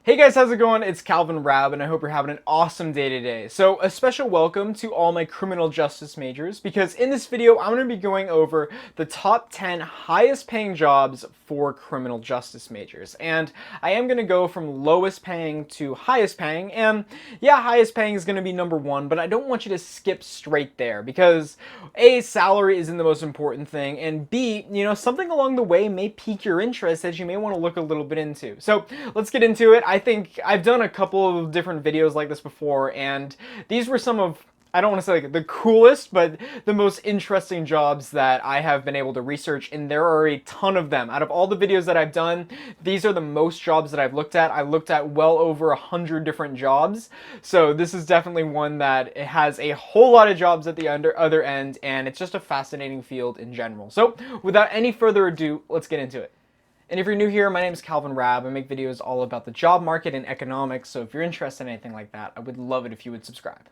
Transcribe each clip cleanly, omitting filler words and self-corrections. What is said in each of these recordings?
Hey guys, how's it going? It's Calvin Raab, and I hope you're having an awesome day today. So, a special welcome to all my criminal justice majors, because in this video, I'm going to be going over the top 10 highest paying jobs for criminal justice majors. And I am going to go from lowest paying to highest paying, and yeah, highest paying is going to be number one, but I don't want you to skip straight there, because A, salary isn't the most important thing, and B, something along the way may pique your interest that you may want to look a little bit into. So, let's get into it. I think I've done a couple of different videos like this before, and these were some of, I don't want to say like the coolest, but the most interesting jobs that I have been able to research, and there are a ton of them. Out of all the videos that I've done, these are the most jobs that I've looked at. I looked at well over 100 different jobs, so this is definitely one that it has a whole lot of jobs at the other end, and it's just a fascinating field in general. So without any further ado, let's get into it. And if you're new here, my name is Calvin Raab. I make videos all about the job market and economics, so if you're interested in anything like that, I would love it if you would subscribe.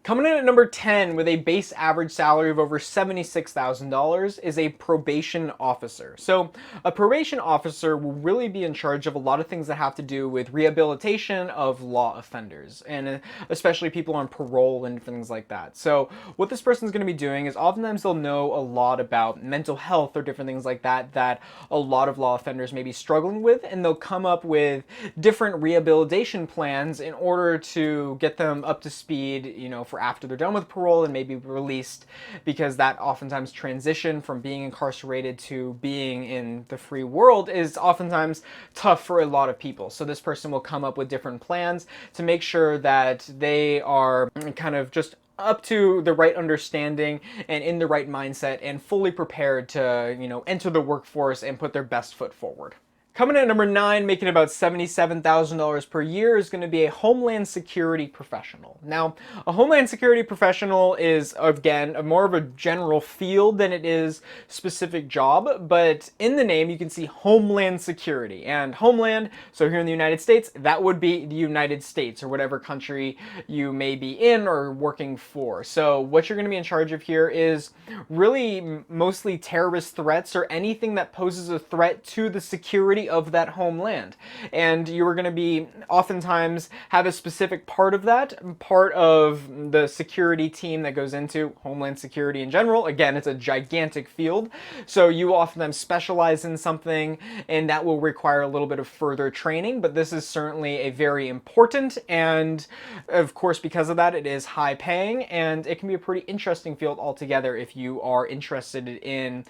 Coming in at number 10 with a base average salary of over $76,000 is a probation officer. So a probation officer will really be in charge of a lot of things that have to do with rehabilitation of law offenders, and especially people on parole and things like that. So what this person is going to be doing is oftentimes they'll know a lot about mental health or different things like that that a lot of law offenders may be struggling with, and they'll come up with different rehabilitation plans in order to get them up to speed, for after they're done with parole and maybe released, because that oftentimes transition from being incarcerated to being in the free world is oftentimes tough for a lot of people. So this person will come up with different plans to make sure that they are kind of just up to the right understanding and in the right mindset and fully prepared to, enter the workforce and put their best foot forward. Coming in at number 9, making about $77,000 per year, is going to be a Homeland Security professional. Now, a Homeland Security professional is, again, more of a general field than it is specific job, but in the name you can see Homeland Security. And Homeland, so here in the United States, that would be the United States or whatever country you may be in or working for. So what you're going to be in charge of here is really mostly terrorist threats or anything that poses a threat to the security of that homeland. And you are going to be oftentimes have a specific part of that, part of the security team that goes into Homeland Security in general. Again, it's a gigantic field, so you oftentimes specialize in something, and that will require a little bit of further training, but this is certainly a very important, and of course because of that it is high paying, and it can be a pretty interesting field altogether if you are interested in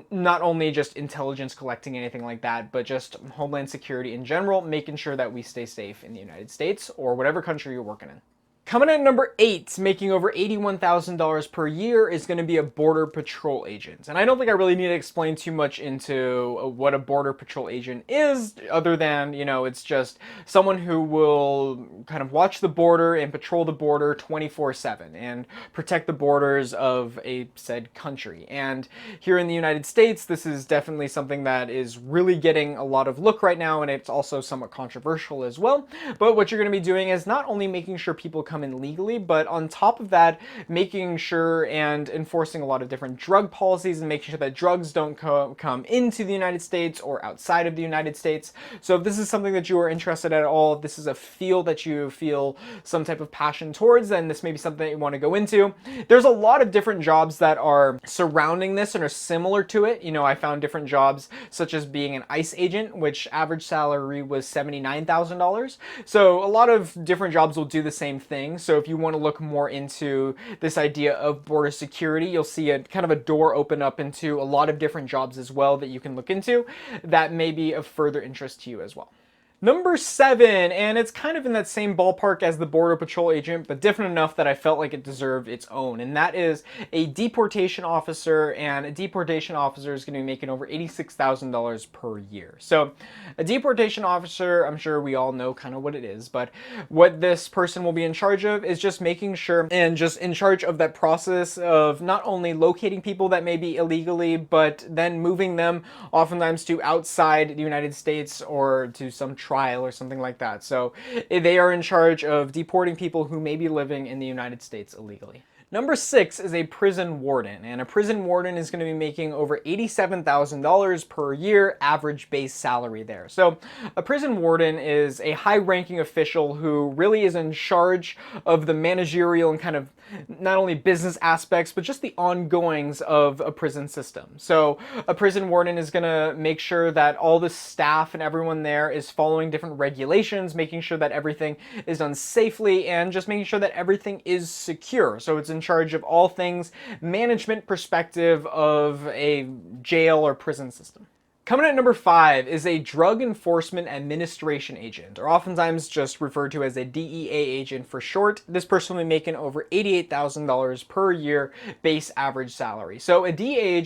not only just intelligence collecting, anything like that, but just Homeland Security in general, making sure that we stay safe in the United States or whatever country you're working in. Coming in at number 8, making over $81,000 per year, is going to be a Border Patrol agent. And I don't think I really need to explain too much into what a Border Patrol agent is, other than, it's just someone who will kind of watch the border and patrol the border 24/7 and protect the borders of a said country. And here in the United States, this is definitely something that is really getting a lot of look right now, and it's also somewhat controversial as well. But what you're going to be doing is not only making sure people come in legally, but on top of that, making sure and enforcing a lot of different drug policies and making sure that drugs don't come into the United States or outside of the United States. So if this is something that you are interested in at all, if this is a field that you feel some type of passion towards, then this may be something that you want to go into. There's a lot of different jobs that are surrounding this and are similar to it. I found different jobs such as being an ICE agent, which average salary was $79,000. So a lot of different jobs will do the same thing. So if you want to look more into this idea of border security, you'll see a kind of a door open up into a lot of different jobs as well that you can look into that may be of further interest to you as well. Number 7, and it's kind of in that same ballpark as the Border Patrol agent, but different enough that I felt like it deserved its own, and that is a deportation officer, and a deportation officer is going to be making over $86,000 per year. So a deportation officer, I'm sure we all know kind of what it is, but what this person will be in charge of is just making sure and just in charge of that process of not only locating people that may be illegally, but then moving them oftentimes to outside the United States or to some trial or something like that. So they are in charge of deporting people who may be living in the United States illegally. Number 6 is a prison warden, and a prison warden is going to be making over $87,000 per year average base salary there. So a prison warden is a high-ranking official who really is in charge of the managerial and kind of not only business aspects, but just the ongoings of a prison system. So a prison warden is going to make sure that all the staff and everyone there is following different regulations, making sure that everything is done safely, and just making sure that everything is secure. So it's in charge of all things management perspective of a jail or prison system. Coming at number 5 is a Drug Enforcement Administration agent, or oftentimes just referred to as a DEA agent for short. This person will be making over $88,000 per year base average salary. So a DEA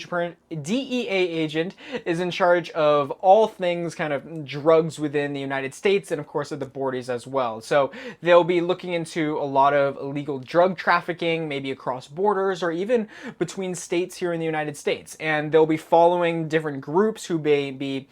agent is in charge of all things kind of drugs within the United States and of course at the borders as well. So they'll be looking into a lot of illegal drug trafficking, maybe across borders or even between states here in the United States. And they'll be following different groups who may be,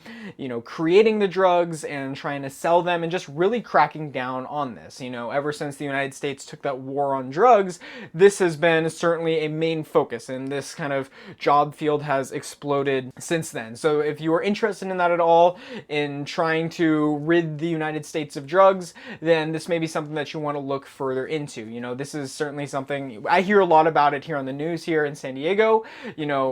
creating the drugs and trying to sell them and just really cracking down on this. Ever since the United States took that war on drugs, this has been certainly a main focus, and this kind of job field has exploded since then. So if you are interested in that at all, in trying to rid the United States of drugs, then this may be something that you want to look further into. This is certainly something I hear a lot about it here on the news here in San Diego,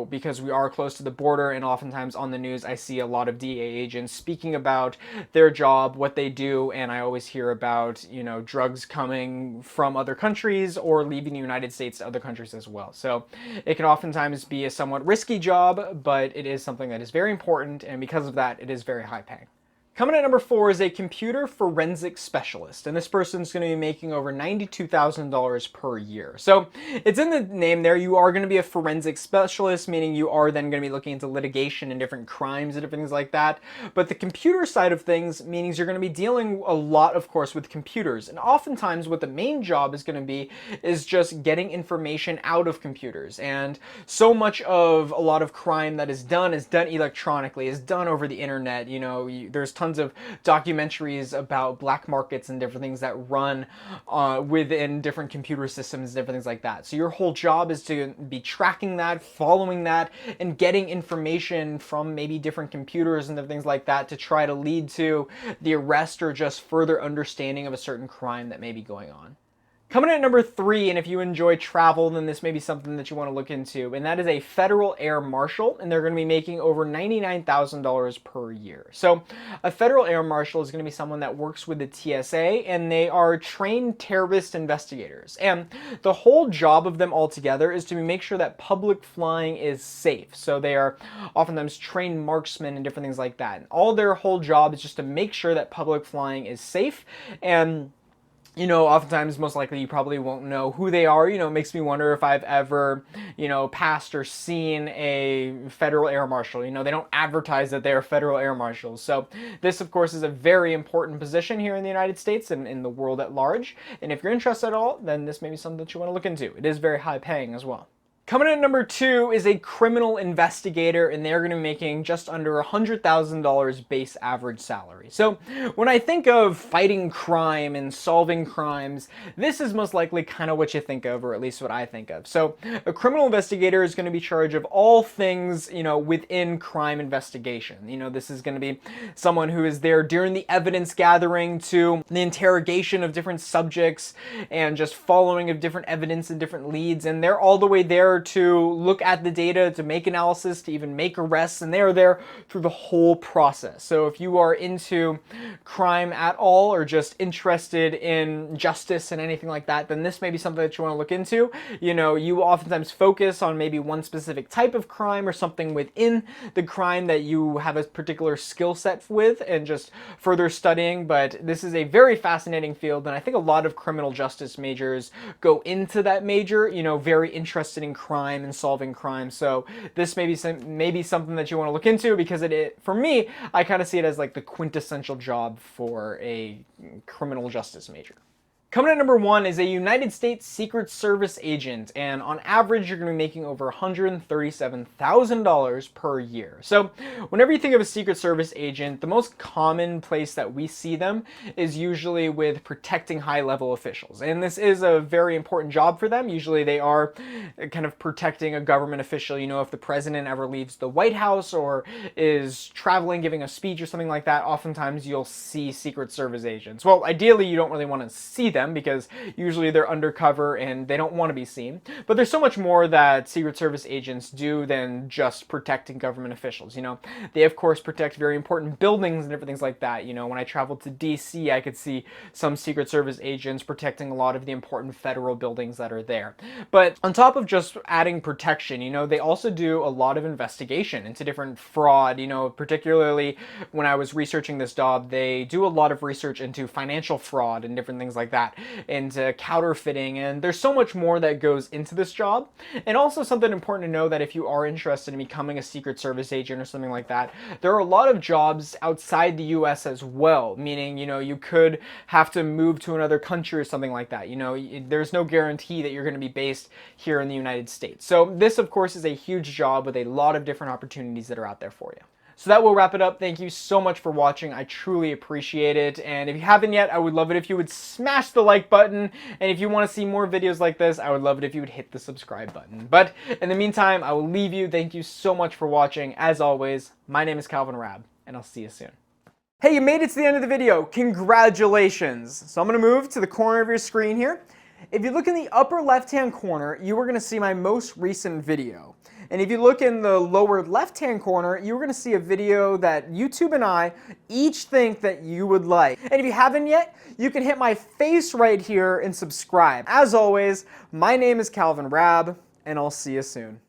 because we are close to the border, and oftentimes on the news I see a lot of DEA agents speaking about their job, what they do, and I always hear about, drugs coming from other countries or leaving the United States to other countries as well. So it can oftentimes be a somewhat risky job, but it is something that is very important, and because of that, it is very high paying. Coming at number 4 is a computer forensic specialist, and this person's going to be making over $92,000 per year. So it's in the name there, you are going to be a forensic specialist, meaning you are then going to be looking into litigation and different crimes and different things like that. But the computer side of things means you're going to be dealing a lot, of course, with computers. And oftentimes what the main job is going to be is just getting information out of computers. And so much of a lot of crime that is done electronically, is done over the internet. There's tons of documentaries about black markets and different things that run within different computer systems and different things like that. So your whole job is to be tracking that, following that, and getting information from maybe different computers and things like that to try to lead to the arrest or just further understanding of a certain crime that may be going on. Coming in at number 3, and if you enjoy travel, then this may be something that you want to look into, and that is a federal air marshal, and they're going to be making over $99,000 per year. So a federal air marshal is going to be someone that works with the TSA, and they are trained terrorist investigators. And the whole job of them altogether is to make sure that public flying is safe. So they are oftentimes trained marksmen and different things like that. And all their whole job is just to make sure that public flying is safe. And oftentimes, most likely, you probably won't know who they are. It makes me wonder if I've ever, passed or seen a federal air marshal. They don't advertise that they're federal air marshals. So this, of course, is a very important position here in the United States and in the world at large. And if you're interested at all, then this may be something that you want to look into. It is very high paying as well. Coming in at number 2 is a criminal investigator, and they're going to be making just under $100,000 base average salary. So when I think of fighting crime and solving crimes, this is most likely kind of what you think of, or at least what I think of. So a criminal investigator is going to be in charge of all things, within crime investigation. This is going to be someone who is there during the evidence gathering to the interrogation of different subjects and just following of different evidence and different leads, and they're all the way there to look at the data, to make analysis, to even make arrests, and they are there through the whole process. So if you are into crime at all or just interested in justice and anything like that, then this may be something that you want to look into. You oftentimes focus on maybe one specific type of crime or something within the crime that you have a particular skill set with and just further studying, but this is a very fascinating field, and I think a lot of criminal justice majors go into that major, very interested in crime and solving crime. So this may be something that you want to look into, because for me, I kind of see it as like the quintessential job for a criminal justice major. Coming at number 1 is a United States Secret Service agent, and on average, you're going to be making over $137,000 per year. So, whenever you think of a Secret Service agent, the most common place that we see them is usually with protecting high-level officials, and this is a very important job for them. Usually, they are kind of protecting a government official. You know, if the president ever leaves the White House or is traveling, giving a speech or something like that, oftentimes you'll see Secret Service agents. Well, ideally, you don't really want to see them because usually they're undercover and they don't want to be seen. But there's so much more that Secret Service agents do than just protecting government officials. You know, they of course protect very important buildings and different things like that. You know, when I traveled to DC, I could see some Secret Service agents protecting a lot of the important federal buildings that are there. But on top of just adding protection, you know, they also do a lot of investigation into different fraud. You know, particularly when I was researching this job, they do a lot of research into financial fraud and different things like that, into counterfeiting, and there's so much more that goes into this job. And also something important to know, that if you are interested in becoming a Secret Service agent or something like that, there are a lot of jobs outside the US as well, meaning, you know, you could have to move to another country or something like that. You know, there's no guarantee that you're going to be based here in the United States. So this, of course, is a huge job with a lot of different opportunities that are out there for you. So that will wrap it up. Thank you so much for watching. I truly appreciate it. And if you haven't yet, I would love it if you would smash the like button. And if you want to see more videos like this, I would love it if you would hit the subscribe button. But in the meantime, I will leave you. Thank you so much for watching. As always, my name is Raab, and I'll see you soon. Hey, you made it to the end of the video. Congratulations. So I'm going to move to the corner of your screen here. If you look in the upper left-hand corner, you are going to see my most recent video. And if you look in the lower left-hand corner, you're going to see a video that YouTube and I each think that you would like. And if you haven't yet, you can hit my face right here and subscribe. As always, my name is Raab, and I'll see you soon.